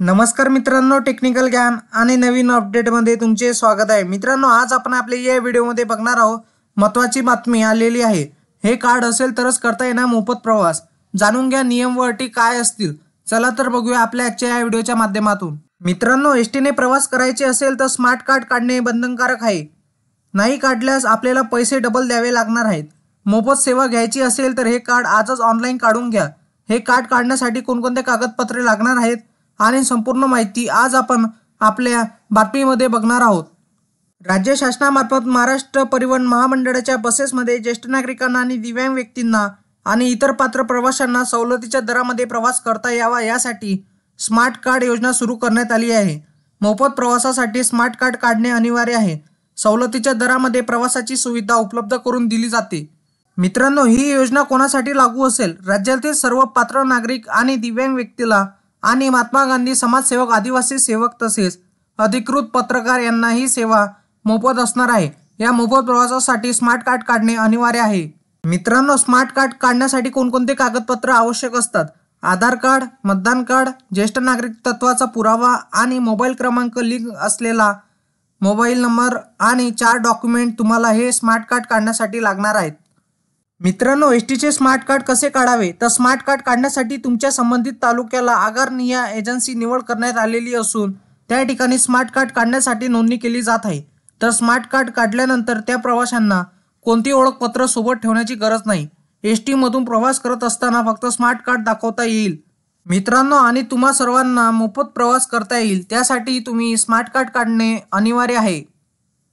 नमस्कार मित्रांनो, टेक्निकल ज्ञान आणि नवीन अपडेटमध्ये तुमचे स्वागत आहे। मित्रांनो, आज आपण आपल्या या व्हिडिओमध्ये बघणार आहोत महत्त्वाची बातमी आलेली आहे। हे कार्ड असेल तरच करता येणार मोफत प्रवास। जाणून घ्या नियम व अटी काय असतील। चला तर बघूया आपल्या आजच्या या व्हिडिओच्या माध्यमातून। मित्रांनो, एसटीने प्रवास करायचे असेल तर स्मार्ट कार्ड काढणे बंधनकारक आहे। नाही काढल्यास आपल्याला पैसे डबल द्यावे लागणार आहेत। मोफत सेवा घ्यायची असेल तर हे कार्ड आजच ऑनलाईन काढून घ्या। हे कार्ड काढण्यासाठी कोणकोणते कागदपत्रे लागणार आहेत आणि संपूर्ण माहिती आज आपण आपल्या बातमीमध्ये बघणार आहोत। राज्य शासनामार्फत महाराष्ट्र परिवहन महामंडळाच्या बसेसमध्ये ज्येष्ठ नागरिकांना आणि दिव्यांग व्यक्तींना आणि इतर पात्र प्रवाशांना सवलतीच्या दरामध्ये प्रवास करता यावा यासाठी स्मार्ट कार्ड योजना सुरू करण्यात आली आहे। मोफत प्रवासासाठी स्मार्ट कार्ड काढणे अनिवार्य आहे। सवलतीच्या दरामध्ये प्रवासाची सुविधा उपलब्ध करून दिली जाते। मित्रांनो, ही योजना कोणासाठी लागू असेल? राज्यातील सर्व पात्र नागरिक आणि दिव्यांग व्यक्तीला आणि महात्मा गांधी समाजसेवक, आदिवासी सेवक तसेच अधिकृत पत्रकार यांना ही सेवा मोफत असणार आहे। या मोफत प्रवासासाठी स्मार्ट कार्ड काढणे अनिवार्य आहे। मित्रांनो, स्मार्ट कार्ड काढण्यासाठी कोणकोणते कागदपत्र आवश्यक असतात? आधार कार्ड, मतदान कार्ड, ज्येष्ठ नागरिकत्वाचा पुरावा आणि मोबाईल क्रमांक लिंक असलेला मोबाईल नंबर आणि 4 डॉक्युमेंट तुम्हाला हे स्मार्ट कार्ड काढण्यासाठी लागणार आहेत। मित्रांनो, एसटीचे स्मार्ट कार्ड कसे काढावे? तर स्मार्ट कार्ड काढण्यासाठी तुमच्या संबंधित तालुक्याला आगारनिया एजन्सी निवड करण्यात आलेली असून त्या ठिकाणी स्मार्ट कार्ड काढण्यासाठी नोंदणी केली जात आहे। तर स्मार्ट कार्ड काढल्यानंतर त्या प्रवाशांना कोणती ओळखपत्र सोबत ठेवण्याची गरज नाही। एसटी मधून प्रवास करत असताना फक्त स्मार्ट कार्ड दाखवता येईल। मित्रांनो, आणि तुम्हा सर्वांना मोफत प्रवास करता येईल त्यासाठी तुम्ही स्मार्ट कार्ड काढणे अनिवार्य आहे।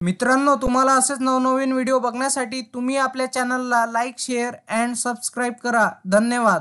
मित्रांनो, तुम्हाला असेच नवनवीन व्हिडिओ बघण्यासाठी तुम्ही आपल्या चॅनलला लाईक, शेअर अँड सबस्क्राईब करा। धन्यवाद।